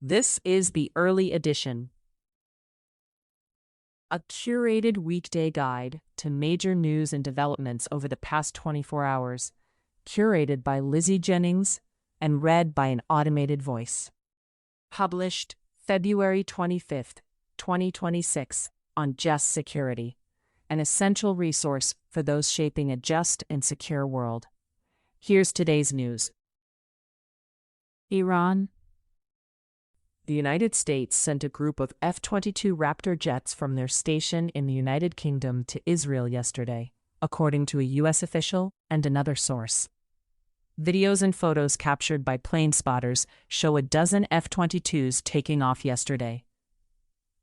This is the early edition, a curated weekday guide to major news and developments over the past 24 hours, curated by Lizzie Jennings and read by an automated voice. Published February 25th, 2026, on Just Security, an essential resource for those shaping a just and secure world. Here's today's news. Iran. The United States sent a group of F-22 Raptor jets from their station in the United Kingdom to Israel yesterday, according to a U.S. official and another source. Videos and photos captured by plane spotters show a dozen F-22s taking off yesterday.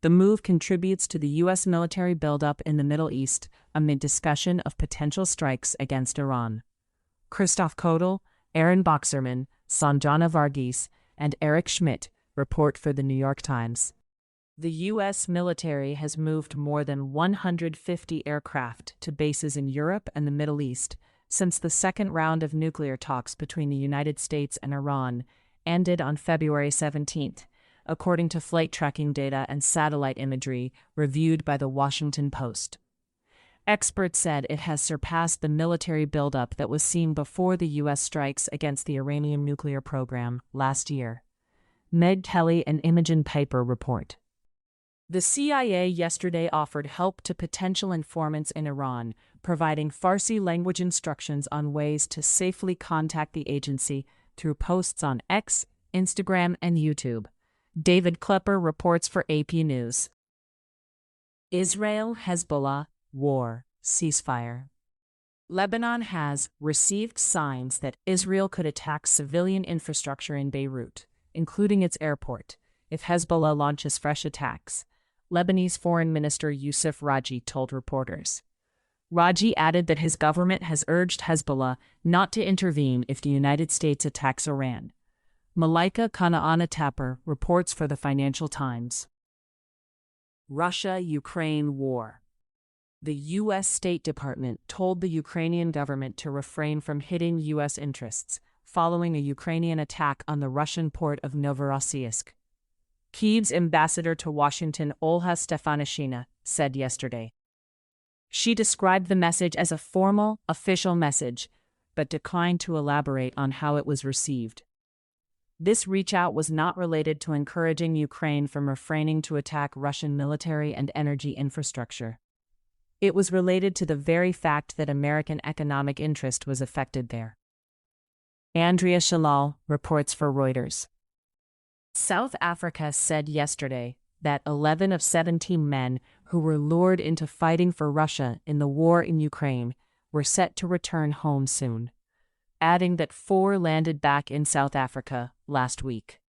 The move contributes to the U.S. military buildup in the Middle East amid discussion of potential strikes against Iran. Christoph Kodel, Aaron Boxerman, Sanjana Varghese, and Eric Schmidt report for the New York Times. The U.S. military has moved more than 150 aircraft to bases in Europe and the Middle East since the second round of nuclear talks between the United States and Iran ended on February 17th, according to flight tracking data and satellite imagery reviewed by The Washington Post. Experts said it has surpassed the military buildup that was seen before the U.S. strikes against the Iranian nuclear program last year. Meg Kelly and Imogen Piper report. The CIA yesterday offered help to potential informants in Iran, providing Farsi language instructions on ways to safely contact the agency through posts on X, Instagram, and YouTube. David Klepper reports for AP News. Israel-Hezbollah war ceasefire. Lebanon has received signs that Israel could attack civilian infrastructure in Beirut, including its airport, if Hezbollah launches fresh attacks, Lebanese Foreign Minister Youssef Raji told reporters. Raji added that his government has urged Hezbollah not to intervene if the United States attacks Iran. Malaika Kanaana-Tapper reports for the Financial Times. Russia-Ukraine war. The U.S. State Department told the Ukrainian government to refrain from hitting U.S. interests, following a Ukrainian attack on the Russian port of Novorossiysk. Kyiv's ambassador to Washington, Olha Stefanishina, said yesterday. She described the message as a formal, official message, but declined to elaborate on how it was received. This reach-out was not related to encouraging Ukraine from refraining to attack Russian military and energy infrastructure. It was related to the very fact that American economic interest was affected there. Andrea Shalal reports for Reuters. South Africa said yesterday that 11 of 17 men who were lured into fighting for Russia in the war in Ukraine were set to return home soon, adding that 4 landed back in South Africa last week.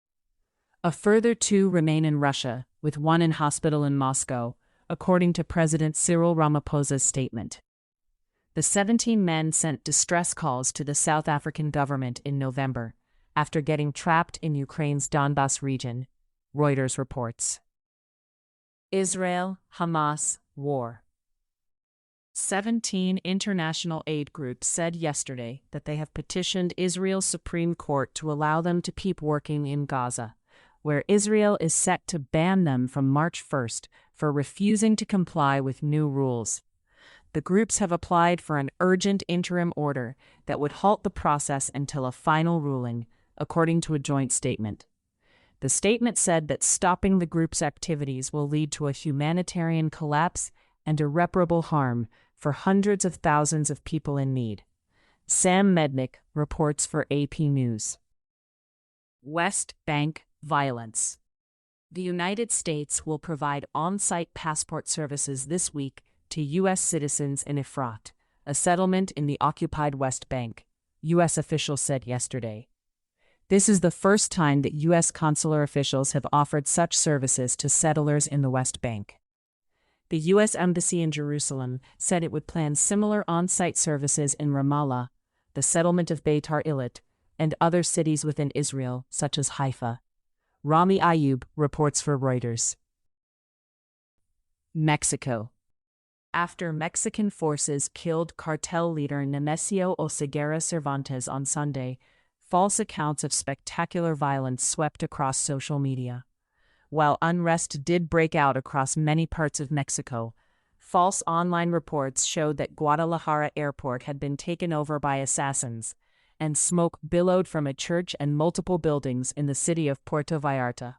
A further 2 remain in Russia, with 1 in hospital in Moscow, according to President Cyril Ramaphosa's statement. The 17 men sent distress calls to the South African government in November after getting trapped in Ukraine's Donbas region, Reuters reports. Israel-Hamas war. 17 international aid groups said yesterday that they have petitioned Israel's Supreme Court to allow them to keep working in Gaza, where Israel is set to ban them from March 1st for refusing to comply with new rules. The groups have applied for an urgent interim order that would halt the process until a final ruling, according to a joint statement. The statement said that stopping the group's activities will lead to a humanitarian collapse and irreparable harm for hundreds of thousands of people in need. Sam Mednick reports for AP News. West Bank violence. The United States will provide on-site passport services this week to U.S. citizens in Efrat, a settlement in the occupied West Bank, U.S. officials said yesterday. This is the first time that U.S. consular officials have offered such services to settlers in the West Bank. The U.S. Embassy in Jerusalem said it would plan similar on-site services in Ramallah, the settlement of Beitar Illit, and other cities within Israel, such as Haifa. Rami Ayub reports for Reuters. Mexico. After Mexican forces killed cartel leader Nemesio Oseguera Cervantes on Sunday, false accounts of spectacular violence swept across social media. While unrest did break out across many parts of Mexico, false online reports showed that Guadalajara airport had been taken over by assassins, and smoke billowed from a church and multiple buildings in the city of Puerto Vallarta.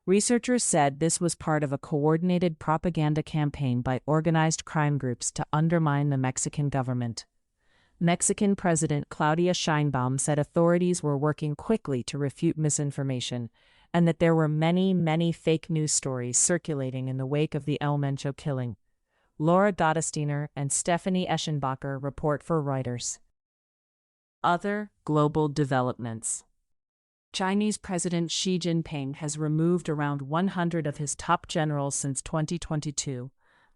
Researchers said this was part of a coordinated propaganda campaign by organized crime groups to undermine the Mexican government. Mexican President Claudia Sheinbaum said authorities were working quickly to refute misinformation, and that there were many fake news stories circulating in the wake of the El Mencho killing. Laura Gottesdiener and Stephanie Eschenbacher report for Reuters. Other global developments. Chinese President Xi Jinping has removed around 100 of his top generals since 2022,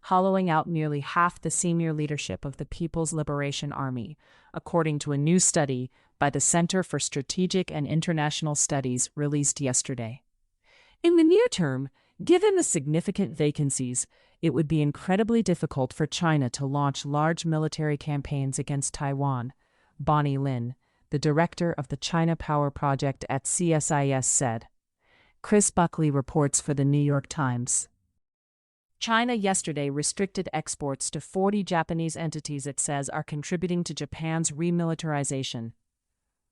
hollowing out nearly half the senior leadership of the People's Liberation Army, according to a new study by the Center for Strategic and International Studies released yesterday. In the near term, given the significant vacancies, it would be incredibly difficult for China to launch large military campaigns against Taiwan, Bonnie Lin, the director of the China Power Project at CSIS, said. Chris Buckley reports for the New York Times. China yesterday restricted exports to 40 Japanese entities it says are contributing to Japan's remilitarization.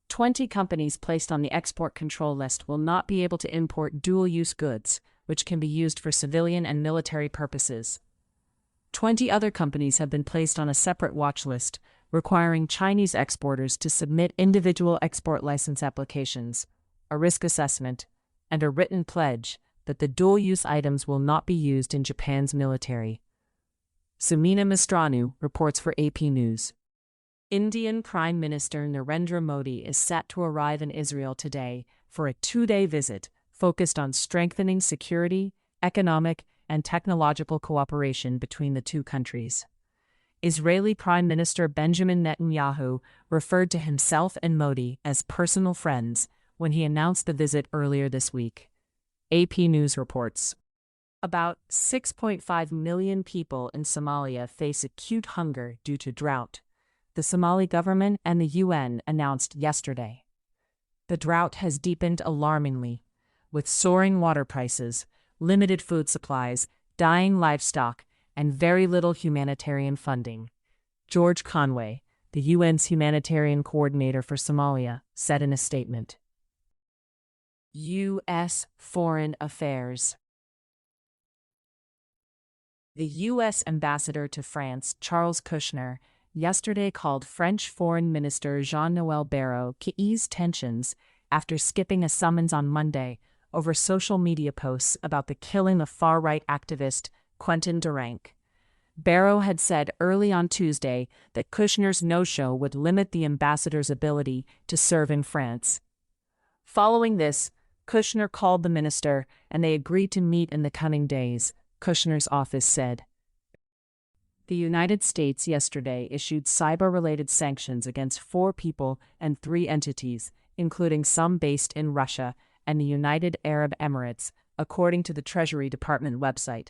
20 companies placed on the export control list will not be able to import dual-use goods, which can be used for civilian and military purposes. 20 other companies have been placed on a separate watch list, requiring Chinese exporters to submit individual export license applications, a risk assessment, and a written pledge that the dual-use items will not be used in Japan's military. Sumina Mistranu reports for AP News. Indian Prime Minister Narendra Modi is set to arrive in Israel today for a two-day visit focused on strengthening security, economic, and technological cooperation between the two countries. Israeli Prime Minister Benjamin Netanyahu referred to himself and Modi as personal friends when he announced the visit earlier this week. AP News reports. About 6.5 million people in Somalia face acute hunger due to drought, the Somali government and the UN announced yesterday. The drought has deepened alarmingly, with soaring water prices, limited food supplies, dying livestock, and very little humanitarian funding. George Conway, the UN's humanitarian coordinator for Somalia, said in a statement. U.S. Foreign Affairs. The U.S. ambassador to France, Charles Kushner, yesterday called French Foreign Minister Jean-Noël Barrot to ease tensions after skipping a summons on Monday over social media posts about the killing of far-right activist Quentin Duranc. Barrot had said early on Tuesday that Kushner's no-show would limit the ambassador's ability to serve in France. Following this, Kushner called the minister and they agreed to meet in the coming days, Kushner's office said. The United States yesterday issued cyber-related sanctions against 4 people and 3 entities, including some based in Russia and the United Arab Emirates, according to the Treasury Department website.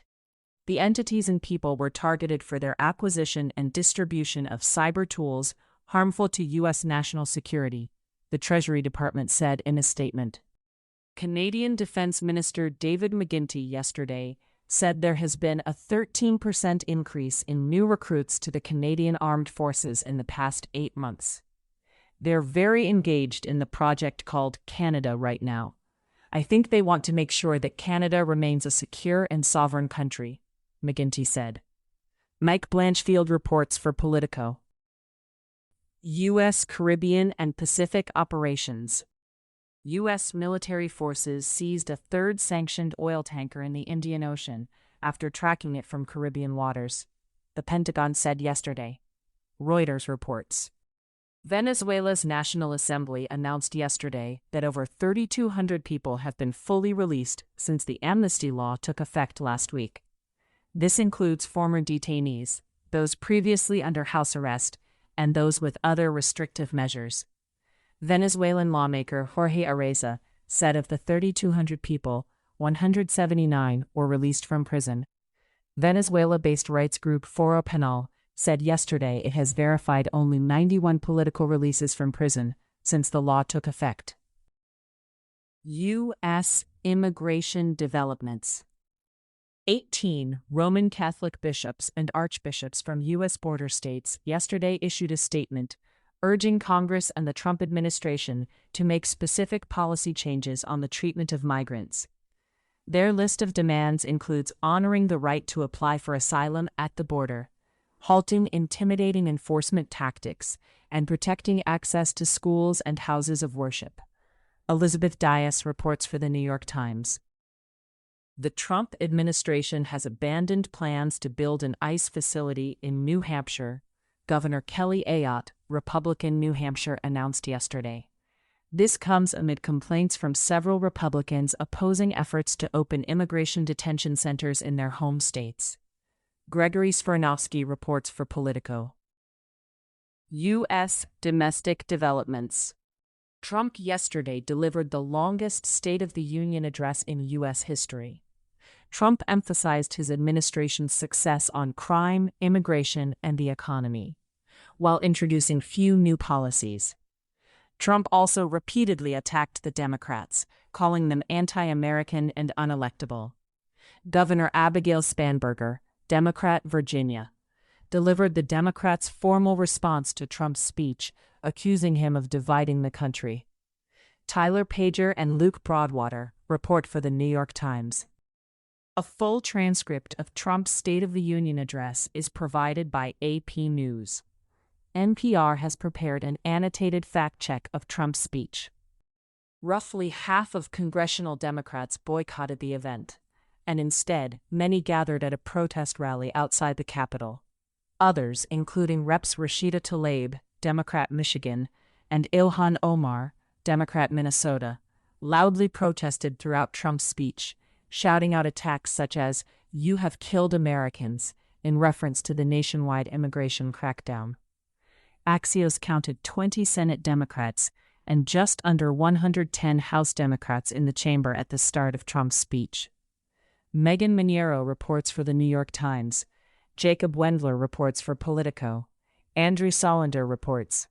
The entities and people were targeted for their acquisition and distribution of cyber tools harmful to U.S. national security, the Treasury Department said in a statement. Canadian Defense Minister David McGuinty yesterday said there has been a 13% increase in new recruits to the Canadian Armed Forces in the past 8 months. They're very engaged in the project called Canada right now. I think they want to make sure that Canada remains a secure and sovereign country, McGuinty said. Mike Blanchfield reports for Politico. U.S. Caribbean and Pacific operations. U.S. military forces seized a third sanctioned oil tanker in the Indian Ocean after tracking it from Caribbean waters, the Pentagon said yesterday. Reuters reports. Venezuela's National Assembly announced yesterday that over 3,200 people have been fully released since the amnesty law took effect last week. This includes former detainees, those previously under house arrest, and those with other restrictive measures. Venezuelan lawmaker Jorge Arreza said of the 3,200 people, 179 were released from prison. Venezuela-based rights group Foro Penal said yesterday it has verified only 91 political releases from prison, since the law took effect. U.S. immigration developments. 18 Roman Catholic bishops and archbishops from U.S. border states yesterday issued a statement urging Congress and the Trump administration to make specific policy changes on the treatment of migrants. Their list of demands includes honoring the right to apply for asylum at the border, halting intimidating enforcement tactics, and protecting access to schools and houses of worship. Elizabeth Dias reports for the New York Times. The Trump administration has abandoned plans to build an ICE facility in New Hampshire, Governor Kelly Ayotte, Republican New Hampshire, announced yesterday. This comes amid complaints from several Republicans opposing efforts to open immigration detention centers in their home states. Gregory Svirnowski reports for Politico. U.S. domestic developments. Trump yesterday delivered the longest State of the Union address in U.S. history. Trump emphasized his administration's success on crime, immigration, and the economy, while introducing few new policies. Trump also repeatedly attacked the Democrats, calling them anti-American and unelectable. Governor Abigail Spanberger, Democrat, Virginia, delivered the Democrats' formal response to Trump's speech, accusing him of dividing the country. Tyler Pager and Luke Broadwater report for the New York Times. A full transcript of Trump's State of the Union address is provided by AP News. NPR has prepared an annotated fact-check of Trump's speech. Roughly half of congressional Democrats boycotted the event, and instead, many gathered at a protest rally outside the Capitol. Others, including Reps Rashida Tlaib, Democrat Michigan, and Ilhan Omar, Democrat Minnesota, loudly protested throughout Trump's speech, shouting out attacks such as, "You have killed Americans," in reference to the nationwide immigration crackdown. Axios counted 20 Senate Democrats and just under 110 House Democrats in the chamber at the start of Trump's speech. Megan Maniero reports for the New York Times. Jacob Wendler reports for Politico. Andrew Solander reports.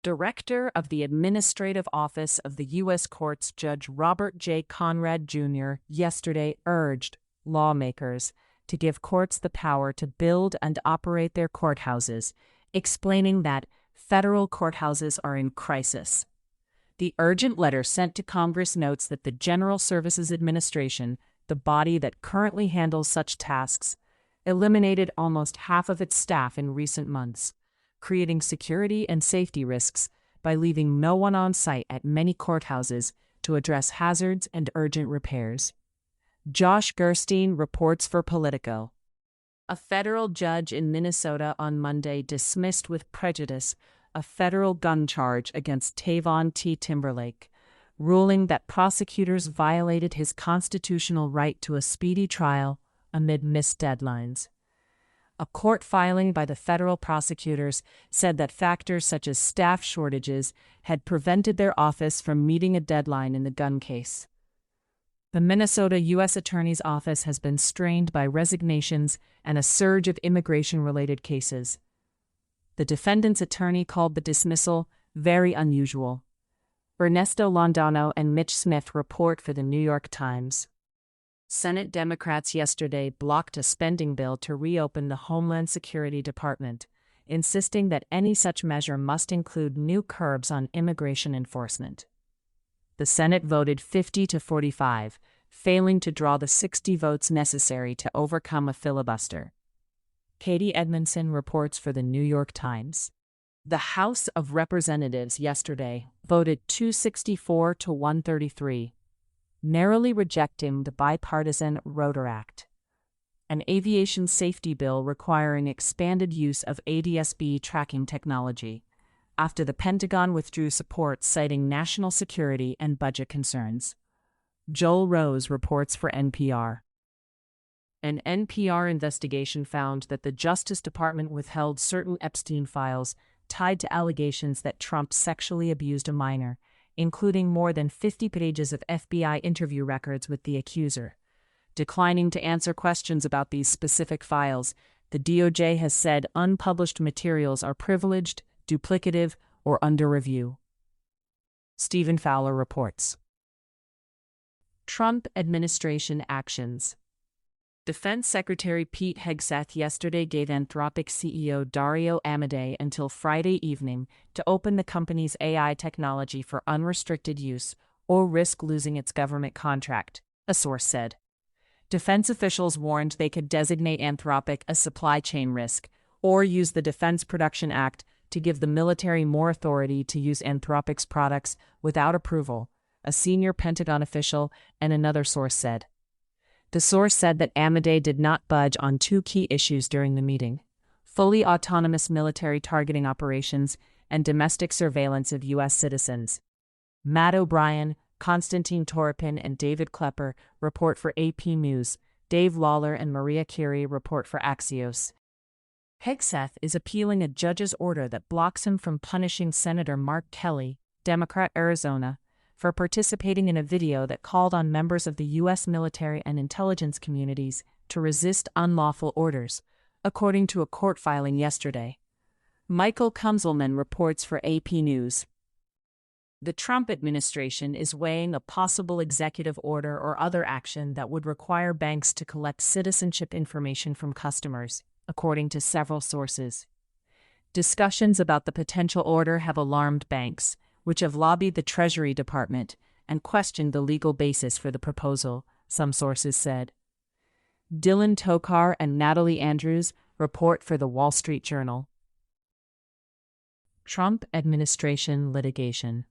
Director of the Administrative Office of the U.S. Courts Judge Robert J. Conrad Jr. yesterday urged lawmakers to give courts the power to build and operate their courthouses, explaining that federal courthouses are in crisis. The urgent letter sent to Congress notes that the General Services Administration, the body that currently handles such tasks, eliminated almost half of its staff in recent months, creating security and safety risks by leaving no one on site at many courthouses to address hazards and urgent repairs. Josh Gerstein reports for Politico. A federal judge in Minnesota on Monday dismissed with prejudice a federal gun charge against Tavon T. Timberlake, ruling that prosecutors violated his constitutional right to a speedy trial amid missed deadlines. A court filing by the federal prosecutors said that factors such as staff shortages had prevented their office from meeting a deadline in the gun case. The Minnesota U.S. Attorney's Office has been strained by resignations and a surge of immigration-related cases. The defendant's attorney called the dismissal very unusual. Ernesto Londano and Mitch Smith report for the New York Times. Senate Democrats yesterday blocked a spending bill to reopen the Homeland Security Department, insisting that any such measure must include new curbs on immigration enforcement. The Senate voted 50-45, failing to draw the 60 votes necessary to overcome a filibuster. Katie Edmondson reports for the New York Times. The House of Representatives yesterday voted 264-133, narrowly rejecting the bipartisan Rotor Act, an aviation safety bill requiring expanded use of ADS-B tracking technology, after the Pentagon withdrew support citing national security and budget concerns. Joel Rose reports for NPR. An NPR investigation found that the Justice Department withheld certain Epstein files tied to allegations that Trump sexually abused a minor, including more than 50 pages of FBI interview records with the accuser. Declining to answer questions about these specific files, the DOJ has said unpublished materials are privileged, duplicative, or under review. Stephen Fowler reports. Trump administration actions. Defense Secretary Pete Hegseth yesterday gave Anthropic CEO Dario Amodei until Friday evening to open the company's AI technology for unrestricted use or risk losing its government contract, a source said. Defense officials warned they could designate Anthropic a supply chain risk or use the Defense Production Act to give the military more authority to use Anthropic's products without approval, a senior Pentagon official and another source said. The source said that Amodei did not budge on two key issues during the meeting: fully autonomous military targeting operations and domestic surveillance of U.S. citizens. Matt O'Brien, Konstantin Toropin, and David Klepper report for AP News. Dave Lawler and Maria Curie report for Axios. Hegseth is appealing a judge's order that blocks him from punishing Senator Mark Kelly, Democrat Arizona, for participating in a video that called on members of the U.S. military and intelligence communities to resist unlawful orders, according to a court filing yesterday. Michael Kunzelman reports for AP News. The Trump administration is weighing a possible executive order or other action that would require banks to collect citizenship information from customers, according to several sources. Discussions about the potential order have alarmed banks, which have lobbied the Treasury Department and questioned the legal basis for the proposal, some sources said. Dylan Tokar and Natalie Andrews report for The Wall Street Journal. Trump administration litigation.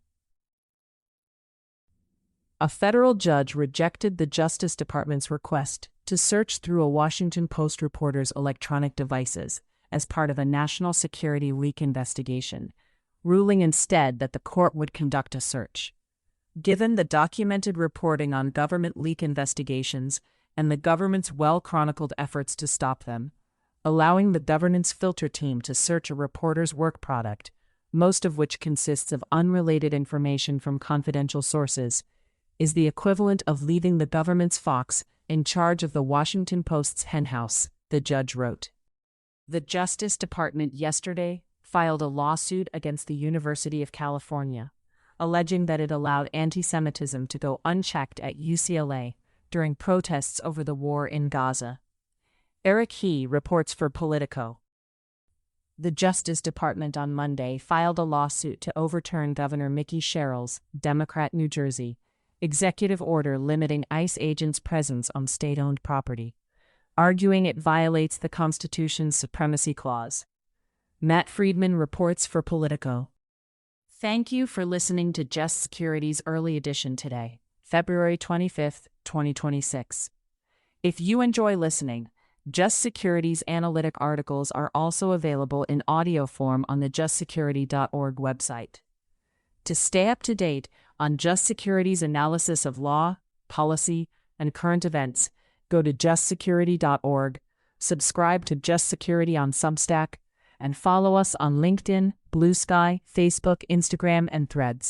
A federal judge rejected the Justice Department's request to search through a Washington Post reporter's electronic devices as part of a national security leak investigation, ruling instead that the court would conduct a search. Given the documented reporting on government leak investigations and the government's well-chronicled efforts to stop them, allowing the governance filter team to search a reporter's work product, most of which consists of unrelated information from confidential sources, is the equivalent of leaving the government's fox in charge of the Washington Post's henhouse, the judge wrote. The Justice Department yesterday filed a lawsuit against the University of California, alleging that it allowed anti-Semitism to go unchecked at UCLA during protests over the war in Gaza. Eric He reports for Politico. The Justice Department on Monday filed a lawsuit to overturn Governor Mickey Sherrill's, Democrat New Jersey, executive order limiting ICE agents' presence on state-owned property, arguing it violates the Constitution's Supremacy Clause. Matt Friedman reports for Politico. Thank you for listening to Just Security's early edition today, February 25, 2026. If you enjoy listening, Just Security's analytic articles are also available in audio form on the justsecurity.org website. To stay up to date on Just Security's analysis of law, policy, and current events, go to justsecurity.org, subscribe to Just Security on Substack, and follow us on LinkedIn, Blue Sky, Facebook, Instagram, and Threads.